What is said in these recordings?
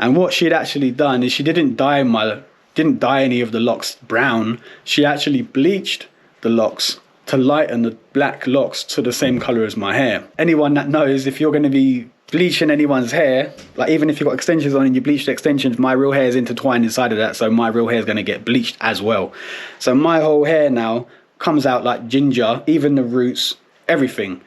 And what she'd actually done is she didn't dye any of the locks brown. She actually bleached the locks to lighten the black locks to the same color as my hair. Anyone that knows, if you're going to be bleaching anyone's hair, like even if you've got extensions on and you bleach the extensions, my real hair is intertwined inside of that, so my real hair is going to get bleached as well. So my whole hair now comes out like ginger, even the roots, everything.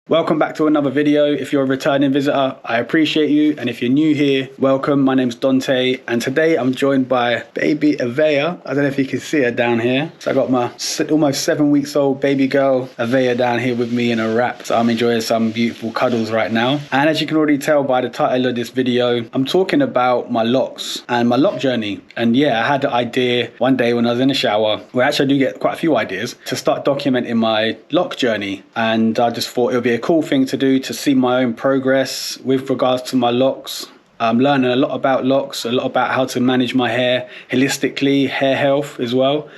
Welcome back to another video. If you're a returning visitor, I appreciate you. And if you're new here, welcome. My name's Dante. And today I'm joined by baby Avea. I don't know if you can see her down here. So I got my almost 7 weeks old baby girl, Avea, down here with me in a wrap. So I'm enjoying some beautiful cuddles right now. And as you can already tell by the title of this video, I'm talking about my locks and my lock journey. And yeah, I had the idea one day when I was in the shower, where actually I do get quite a few ideas, to start documenting my lock journey. And I just thought it would be a cool thing to do, to see my own progress with regards to my locks. I'm learning a lot about locks, a lot about how to manage my hair holistically, hair health as well.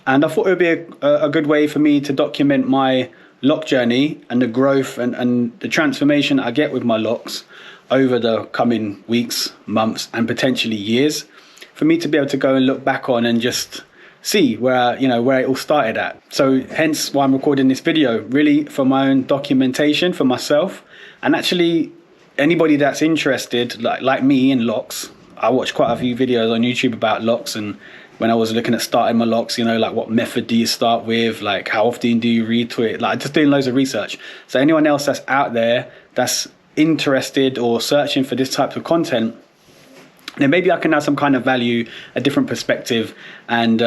And I thought it would be a good way for me to document my lock journey and the growth and the transformation I get with my locks over the coming weeks, months, and potentially years, for me to be able to go and look back on and just see where it all started at. So hence why I'm recording this video, really for my own documentation for myself. And actually anybody that's interested, like me, in locks. I watched quite a few videos on YouTube about locks, and when I was looking at starting my locks, like what method do you start with, like how often do you retwist, like just doing loads of research. So anyone else that's out there that's interested or searching for this type of content, then maybe I can add some kind of value, a different perspective, and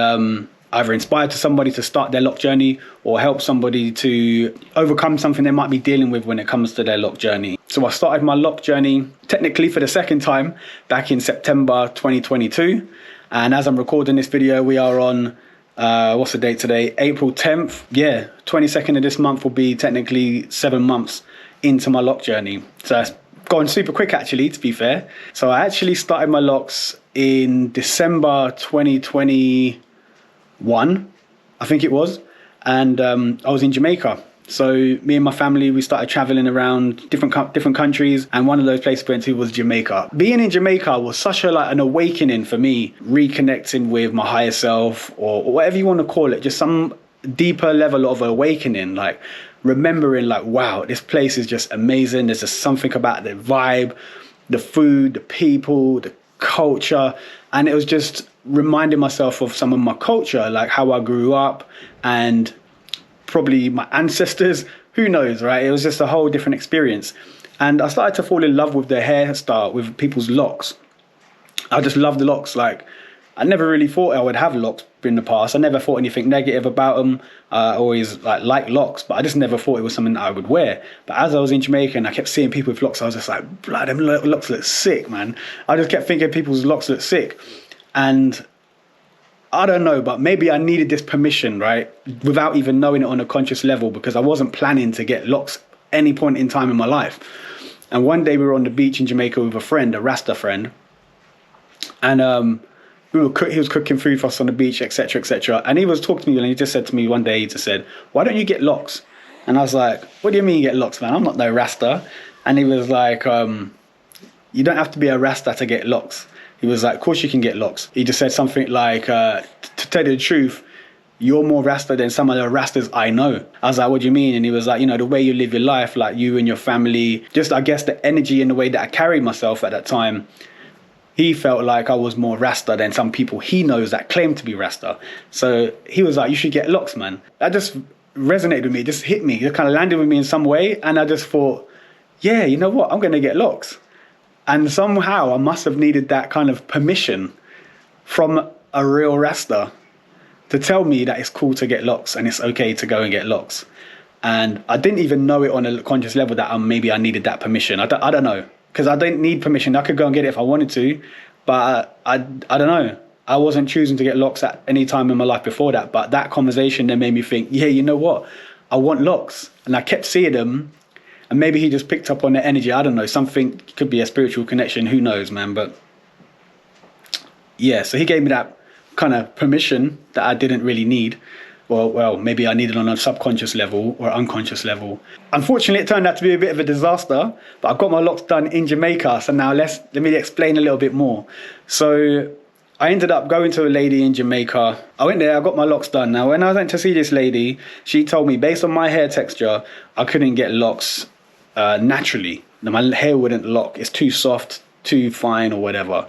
either inspire to somebody to start their lock journey or help somebody to overcome something they might be dealing with when it comes to their lock journey. So I started my lock journey technically for the second time back in September 2022. And as I'm recording this video, we are on, what's the date today? April 10th. Yeah, 22nd of this month will be technically 7 months into my lock journey. So it's gone super quick, actually, to be fair. So I actually started my locks in December 2021, I think it was. And I was in Jamaica. So me and my family, we started traveling around different countries, and one of those places we went to was Jamaica. Being in Jamaica was such an awakening for me, reconnecting with my higher self, or whatever you want to call it, just some deeper level of awakening, like remembering, like, wow, this place is just amazing. There's just something about the vibe, the food, the people, the culture. And it was just reminding myself of some of my culture, like how I grew up and probably my ancestors, who knows, right? It was just a whole different experience. And I started to fall in love with the hairstyle, with people's locks. I just love the locks. Like, I never really thought I would have locks in the past. I never thought anything negative about them. I always liked locks, but I just never thought it was something that I would wear. But as I was in Jamaica and I kept seeing people with locks, I was just like, blood, them locks look sick, man. I just kept thinking people's locks look sick. And I don't know, but maybe I needed this permission, right? Without even knowing it on a conscious level, because I wasn't planning to get locks any point in time in my life. And one day we were on the beach in Jamaica with a friend, a Rasta friend. And he was cooking food for us on the beach, etc., etc. And he was talking to me, and he just said to me one day, he just said, why don't you get locks? And I was like, what do you mean get locks, man? I'm not no Rasta. And he was like, you don't have to be a Rasta to get locks. He was like, of course you can get locks. He just said something like, to tell you the truth, you're more Rasta than some of the Rastas I know. I was like, what do you mean? And he was like, the way you live your life, like you and your family, just I guess the energy and the way that I carried myself at that time, he felt like I was more Rasta than some people he knows that claim to be Rasta. So he was like, you should get locks, man. That just resonated with me, it just hit me, it kind of landed with me in some way. And I just thought, yeah, you know what, I'm going to get locks. And somehow I must have needed that kind of permission from a real Rasta to tell me that it's cool to get locks and it's okay to go and get locks. And I didn't even know it on a conscious level that maybe I needed that permission. I don't know, because I didn't need permission. I could go and get it if I wanted to, but I don't know. I wasn't choosing to get locks at any time in my life before that. But that conversation then made me think, yeah, you know what? I want locks. And I kept seeing them. And maybe he just picked up on the energy. I don't know. Something could be a spiritual connection. Who knows, man? But yeah, so he gave me that kind of permission that I didn't really need. Well, maybe I needed on a subconscious level or unconscious level. Unfortunately, it turned out to be a bit of a disaster, but I got my locks done in Jamaica. So now let me explain a little bit more. So I ended up going to a lady in Jamaica. I went there, I got my locks done. Now, when I went to see this lady, she told me based on my hair texture, I couldn't get locks naturally. My hair wouldn't lock. It's too soft, too fine or whatever.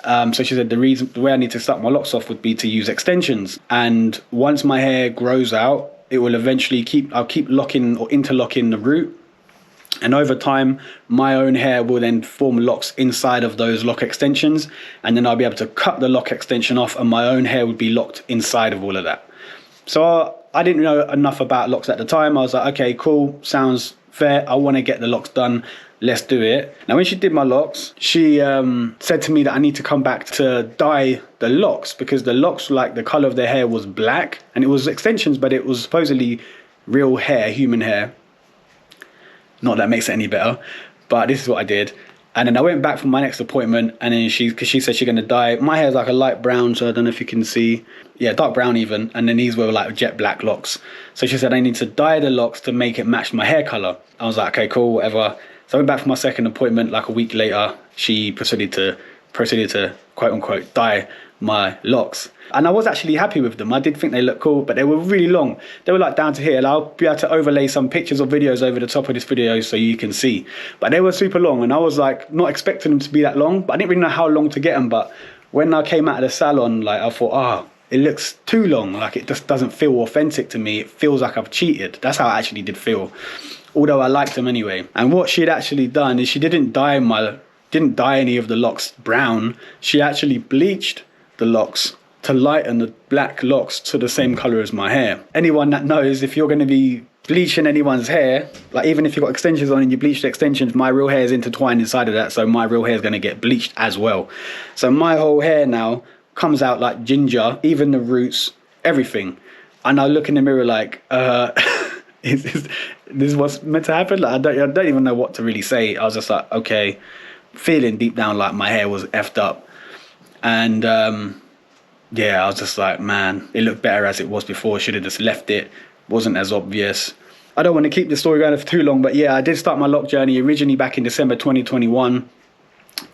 So she said the way I need to start my locks off would be to use extensions. And once my hair grows out, it will eventually I'll keep locking or interlocking the root. And over time, my own hair will then form locks inside of those lock extensions. And then I'll be able to cut the lock extension off and my own hair would be locked inside of all of that. So I didn't know enough about locks at the time. I was like, okay, cool, sounds fair. I want to get the locks done. Let's do it. Now, when she did my locks, she said to me that I need to come back to dye the locks because the locks, like the color of their hair was black and it was extensions, but it was supposedly real hair, human hair. Not that makes it any better, but this is what I did. And then I went back for my next appointment and then because she said she's going to dye. My hair is like a light brown, so I don't know if you can see. Yeah, dark brown even. And then these were like jet black locks. So she said I need to dye the locks to make it match my hair color. I was like, okay, cool, whatever. So I went back for my second appointment. Like a week later, she proceeded to quote unquote dye my locks. And I was actually happy with them. I did think they looked cool, but they were really long. They were like down to here. And I'll be able to overlay some pictures or videos over the top of this video so you can see. But they were super long and I was like not expecting them to be that long, but I didn't really know how long to get them. But when I came out of the salon, like I thought, it looks too long. Like it just doesn't feel authentic to me. It feels like I've cheated. That's how I actually did feel. Although I liked them anyway. And what she'd actually done is she didn't dye any of the locks brown. She actually bleached the locks to lighten the black locks to the same color as my hair. Anyone that knows, if you're going to be bleaching anyone's hair, like even if you've got extensions on and you bleach the extensions, my real hair is intertwined inside of that, so my real hair is going to get bleached as well. So my whole hair now comes out like ginger, even the roots, everything. And I look in the mirror like, this is what's meant to happen? Like, I don't even know what to really say. I was just like, okay, feeling deep down like my hair was effed up. And yeah, I was just like, man, it looked better as it was before. Should have just left it. Wasn't as obvious. I don't want to keep the story going for too long, but yeah, I did start my lock journey originally back in December 2021,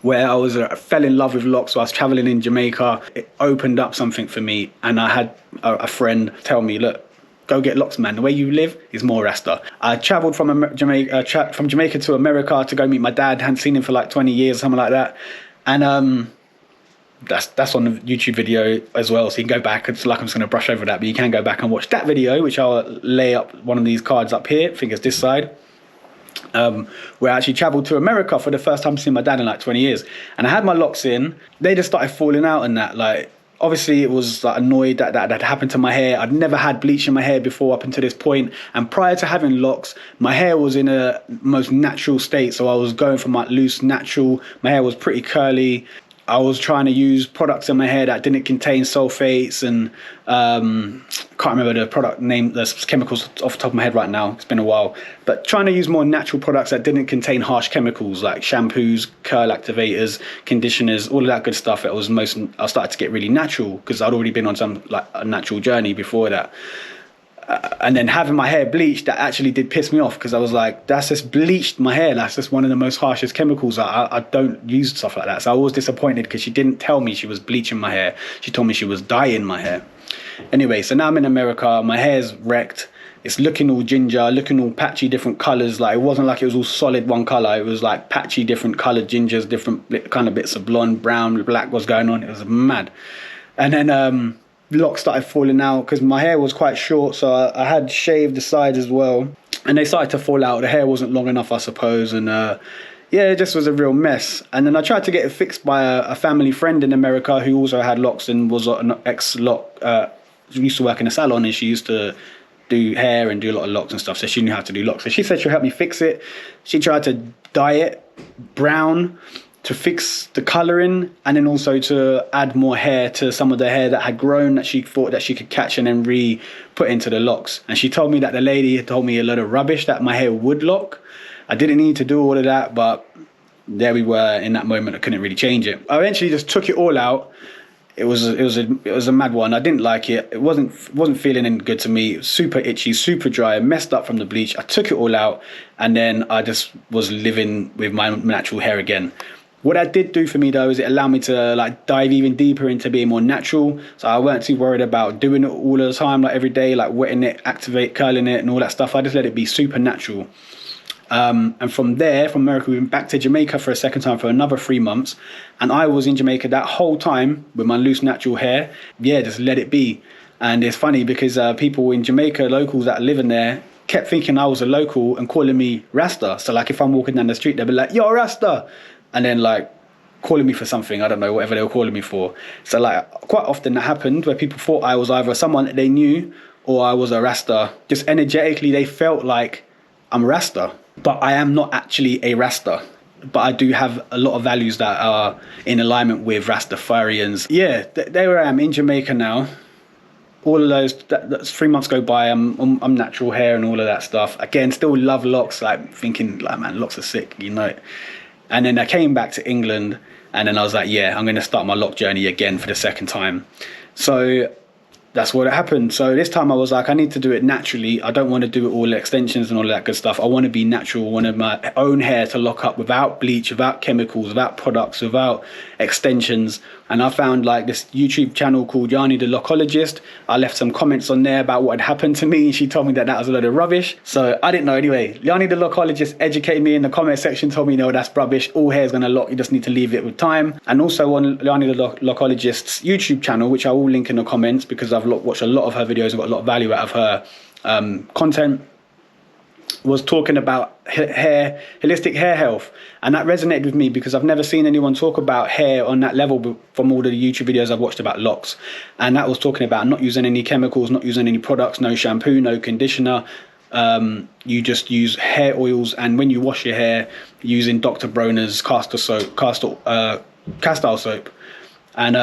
where I fell in love with locks. So I was traveling in Jamaica. It opened up something for me, and I had a friend tell me, look, go get locks, man. The way you live is more Rasta. I travelled from Jamaica to America to go meet my dad. Hadn't seen him for like 20 years, something like that. And that's on the YouTube video as well, so you can go back. It's like I'm just going to brush over that, but you can go back and watch that video, which I'll lay up one of these cards up here. I think it's this side. Where I actually travelled to America for the first time seeing my dad in like 20 years. And I had my locks in. They just started falling out and that. Like, obviously, it was like annoyed that had happened to my hair. I'd never had bleach in my hair before up until this point. And prior to having locks, my hair was in a most natural state. So I was going from like loose, natural. My hair was pretty curly. I was trying to use products in my hair that didn't contain sulfates and can't remember the product name, the chemicals off the top of my head right now. It's been a while. But trying to use more natural products that didn't contain harsh chemicals like shampoos, curl activators, conditioners, all of that good stuff. I started to get really natural because I'd already been on some like a natural journey before that. And then having my hair bleached, that actually did piss me off because I was like, that's just bleached my hair. That's just one of the most harshest chemicals. I don't use stuff like that. So I was disappointed because she didn't tell me she was bleaching my hair. She told me she was dyeing my hair. Anyway, so now I'm in America. My hair's wrecked. It's looking all ginger, looking all patchy, different colors. Like, it wasn't like it was all solid one color. It was like patchy, different colored gingers, different kind of bits of blonde, brown, black was going on. It was mad. And then locks started falling out because my hair was quite short, so I had shaved the sides as well, and they started to fall out. The hair wasn't long enough, I suppose, and yeah, it just was a real mess. And then I tried to get it fixed by a family friend in America who also had locks and was an ex-lock, used to work in a salon, and she used to do hair and do a lot of locks and stuff, so she knew how to do locks. So she said she'll help me fix it. She tried to dye it brown to fix the colouring, and then also to add more hair to some of the hair that had grown that she thought that she could catch and then re-put into the locks. And she told me that the lady had told me a lot of rubbish, that my hair would lock. I didn't need to do all of that, but there we were in that moment. I couldn't really change it. I eventually just took it all out. It was a mad one. I didn't like it. It wasn't feeling any good to me. It was super itchy, super dry, messed up from the bleach. I took it all out, and then I just was living with my natural hair again. What that did do for me though is it allowed me to like dive even deeper into being more natural. So I weren't too worried about doing it all the time, like every day, like wetting it, curling it and all that stuff. I just let it be super natural. And from there, from America, we went back to Jamaica for a second time for another 3 months. And I was in Jamaica that whole time with my loose natural hair. Yeah, just let it be. And it's funny because people in Jamaica, locals that live in there, kept thinking I was a local and calling me Rasta. So like if I'm walking down the street, they'll be like, yo, Rasta. And then like calling me for something, I don't know, whatever they were calling me for. So like quite often that happened where people thought I was either someone that they knew or I was a Rasta. Just energetically, they felt like I'm Rasta. But I am not actually a Rasta. But I do have a lot of values that are in alignment with Rastafarians. Yeah, there I am in Jamaica now. All of those, that's 3 months go by. I'm natural hair and all of that stuff. Again, still love locks. Like thinking, like man, locks are sick, you know. And then I came back to England, and then I was like, yeah, I'm going to start my lock journey again for the second time. So that's what happened. So this time I was like, I need to do it naturally. I don't want to do it all extensions and all of that good stuff. I want to be natural. I wanted my own hair to lock up without bleach, without chemicals, without products, without extensions. And I found like this YouTube channel called Yanni the Lockologist. I left some comments on there about what had happened to me, and she told me that was a load of rubbish. So I didn't know anyway. Yanni the Lockologist educated me in the comment section, told me, no, that's rubbish. All hair is going to lock. You just need to leave it with time. And also on Yanni the Lockologist's YouTube channel, which I will link in the comments because I've watched a lot of her videos and got a lot of value out of her content, was talking about holistic hair health. And that resonated with me because I've never seen anyone talk about hair on that level from all the YouTube videos I've watched about locks. And that was talking about not using any chemicals, not using any products, no shampoo, no conditioner. You just use hair oils, and when you wash your hair, using Dr. Bronner's castile soap. And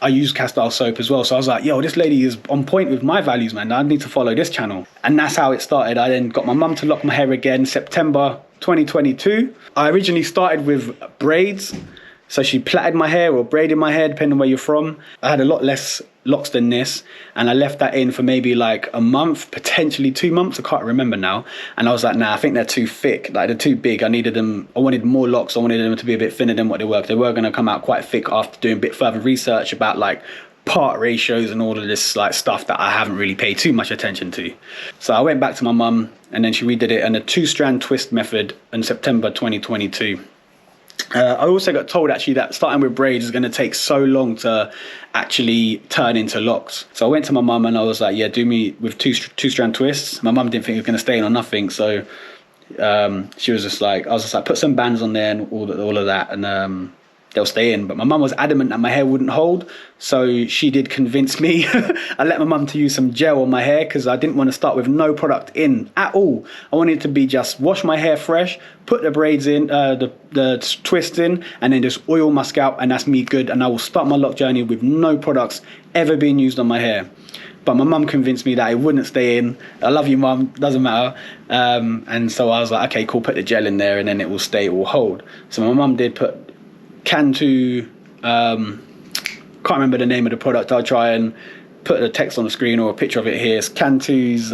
I use castile soap as well. So I was like, yo, this lady is on point with my values, man. I need to follow this channel. And that's how it started. I then got my mum to lock my hair again, September 2022. I originally started with braids. So she plaited my hair or braided my hair, depending on where you're from. I had a lot less locks than this, and I left that in for maybe like a month, potentially 2 months. I can't remember now. And I was like, nah, I think they're too thick. Like they're too big. I wanted more locks. I wanted them to be a bit thinner than what they were. They were going to come out quite thick after doing a bit further research about like part ratios and all of this like stuff that I haven't really paid too much attention to. So I went back to my mum, and then she redid it in a 2-strand twist method in September 2022. I also got told actually that starting with braids is going to take so long to actually turn into locks. So I went to my mum and I was like, yeah, do me with two-strand twists. My mum didn't think it was going to stay in or nothing. So she was just like, I was just like, put some bands on there and all of that, and they'll stay in. But my mum was adamant that my hair wouldn't hold. So she did convince me. I let my mum to use some gel on my hair because I didn't want to start with no product in at all. I wanted it to be just wash my hair fresh, put the braids in, the twists in, and then just oil my scalp, and that's me good. And I will start my lock journey with no products ever being used on my hair. But my mum convinced me that it wouldn't stay in. I love you, mum, doesn't matter. And so I was like, okay, cool, put the gel in there and then it will stay, it will hold. So my mum did put Cantu, can't remember the name of the product. I'll try and put a text on the screen or a picture of it here. It's Cantu's,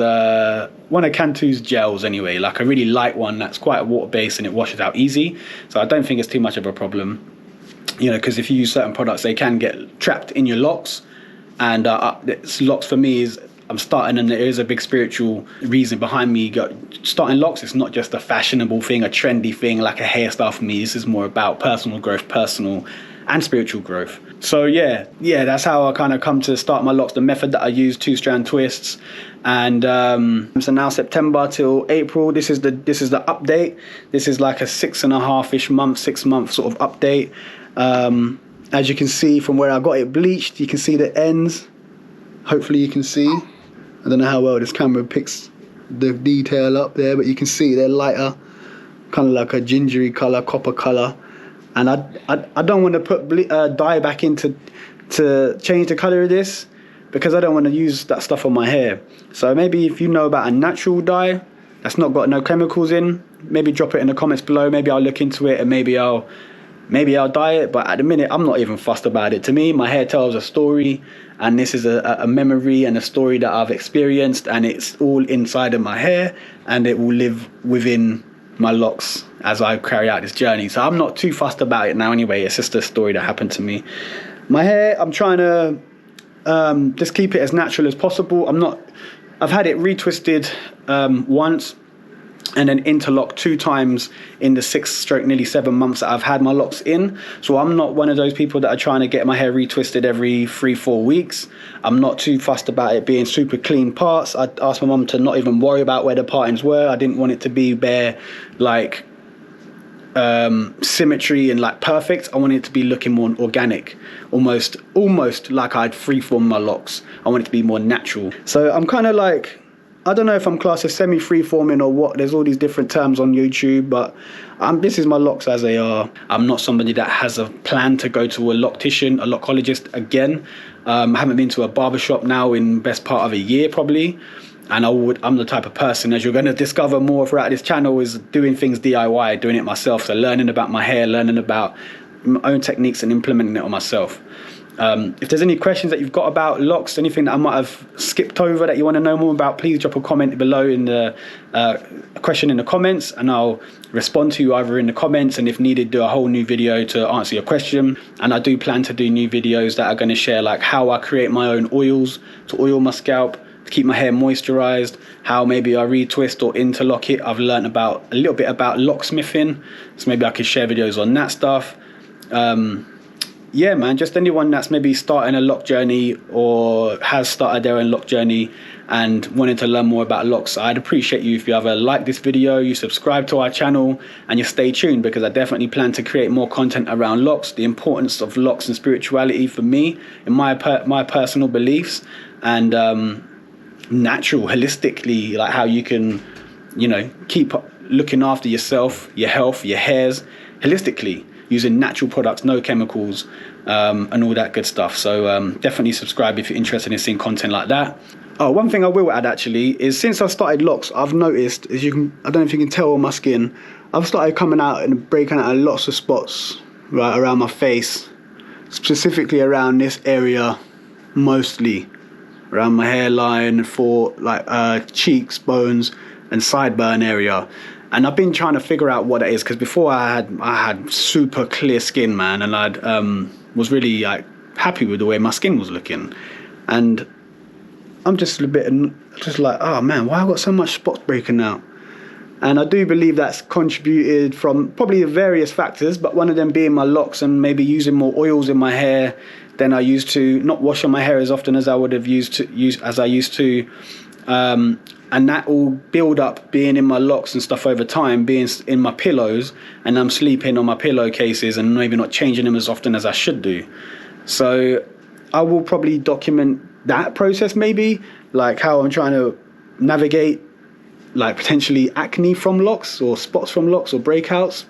one of Cantu's gels anyway, like a really light one that's quite water-based and it washes out easy. So I don't think it's too much of a problem, you know, because if you use certain products, they can get trapped in your locks. And locks for me is, I'm starting, and there is a big spiritual reason behind me starting locks. It's not just a fashionable thing, a trendy thing, like a hairstyle for me. This is more about personal growth, personal and spiritual growth. So yeah, that's how I kind of come to start my locks. The method that I use, 2-strand twists. And so now September till April, this is the update. This is like a 6.5-ish month, 6 month sort of update. As you can see from where I got it bleached, you can see the ends. Hopefully you can see. I don't know how well this camera picks the detail up there, but you can see they're lighter, kind of like a gingery color, copper color. And I don't want to put dye back into to change the color of this, because I don't want to use that stuff on my hair. So maybe if you know about a natural dye that's not got no chemicals in, maybe drop it in the comments below. Maybe I'll look into it and maybe I'll dye it. But at the minute, I'm not even fussed about it. To me, my hair tells a story, and this is a memory and a story that I've experienced, and it's all inside of my hair, and it will live within my locks as I carry out this journey. So I'm not too fussed about it now anyway. It's just a story that happened to me. My hair, I'm trying to just keep it as natural as possible. I've had it retwisted once, and then interlocked 2 times in the 6/nearly 7 months that I've had my locks in. So I'm not one of those people that are trying to get my hair retwisted every 3-4 weeks. I'm not too fussed about it being super clean parts. I asked my mum to not even worry about where the partings were. I didn't want it to be bare, like symmetry and like perfect. I wanted it to be looking more organic, almost like I'd freeform my locks. I want it to be more natural. So I'm kind of like, I don't know if I'm classed as semi-freeforming or what. There's all these different terms on YouTube, but this is my locks as they are. I'm not somebody that has a plan to go to a loctician, a lockologist again. I haven't been to a barbershop now in best part of a year probably. And I'm the type of person, as you're going to discover more throughout this channel, is doing things DIY, doing it myself. So learning about my hair, learning about my own techniques and implementing it on myself. If there's any questions that you've got about locks, anything that I might have skipped over that you want to know more about, please drop a comment below in the question in the comments, and I'll respond to you either in the comments, and if needed, do a whole new video to answer your question. And I do plan to do new videos that are going to share like how I create my own oils to oil my scalp, to keep my hair moisturized, how maybe I retwist or interlock it. I've learned about a little bit about locksmithing, so maybe I could share videos on that stuff. Yeah, man, just anyone that's maybe starting a lock journey or has started their own lock journey and wanting to learn more about locks, I'd appreciate you if you either like this video, you subscribe to our channel, and you stay tuned, because I definitely plan to create more content around locks, the importance of locks and spirituality for me, in my personal beliefs, and natural, holistically, like how you can, you know, keep looking after yourself, your health, your hairs, holistically, using natural products, no chemicals, and all that good stuff. So definitely subscribe if you're interested in seeing content like that. Oh, one thing I will add actually is, since I started locks, I've noticed, as you can, I don't know if you can tell on my skin, I've started coming out and breaking out lots of spots right around my face, specifically around this area, mostly around my hairline, for like cheeks, bones, and sideburn area. And I've been trying to figure out what it is, because before I had super clear skin, man, and I was really like happy with the way my skin was looking. And I'm just a bit just like, oh man, why I got so much spots breaking out? And I do believe that's contributed from probably various factors, but one of them being my locks, and maybe using more oils in my hair than I used to, not washing my hair as often as I would have used to. And that all build up being in my locks and stuff over time, being in my pillows, and I'm sleeping on my pillowcases and maybe not changing them as often as I should do. So I will probably document that process, maybe, like how I'm trying to navigate like potentially acne from locks, or spots from locks, or breakouts.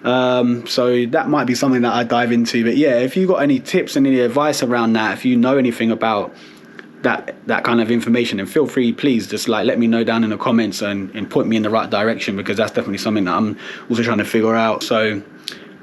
So that might be something that I dive into. But yeah, if you got any tips and any advice around that, if you know anything about that kind of information, and feel free, please just like let me know down in the comments and point me in the right direction, because that's definitely something that I'm also trying to figure out. So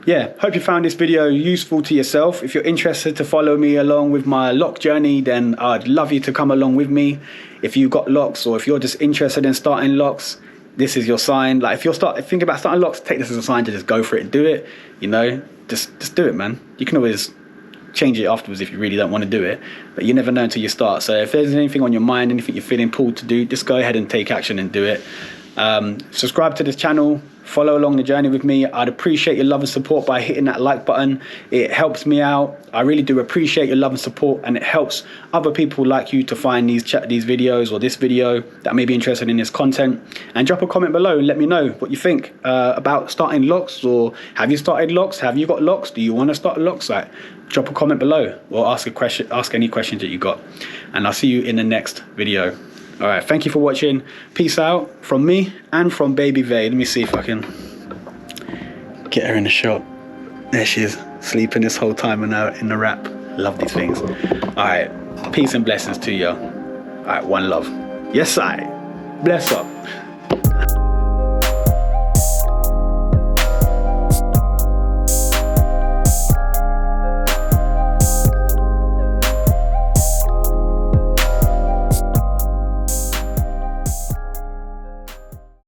yeah, hope you found this video useful to yourself. If you're interested to follow me along with my lock journey, then I'd love you to come along with me. If you got locks, or if you're just interested in starting locks, this is your sign. Like if you're thinking about starting locks, take this as a sign to just go for it and do it. You know, just do it, man. You can always change it afterwards if you really don't want to do it, but you never know until you start. So if there's anything on your mind, anything you're feeling pulled to do, just go ahead and take action and do it. Subscribe to this channel, follow along the journey with me. I'd appreciate your love and support by hitting that like button. It helps me out. I really do appreciate your love and support, and it helps other people like you to find these videos, or this video, that may be interested in this content. And drop a comment below and let me know what you think about starting locks, or have you started locks? Have you got locks? Do you want to start locks? Like, drop a comment below, or ask any questions that you got. And I'll see you in the next video. All right, thank you for watching. Peace out from me and from Baby Vay. Let me see if I can get her in the shot. There she is, sleeping this whole time in the wrap. Love these things. All right, peace and blessings to you. All right, one love. Yes, I. Bless up.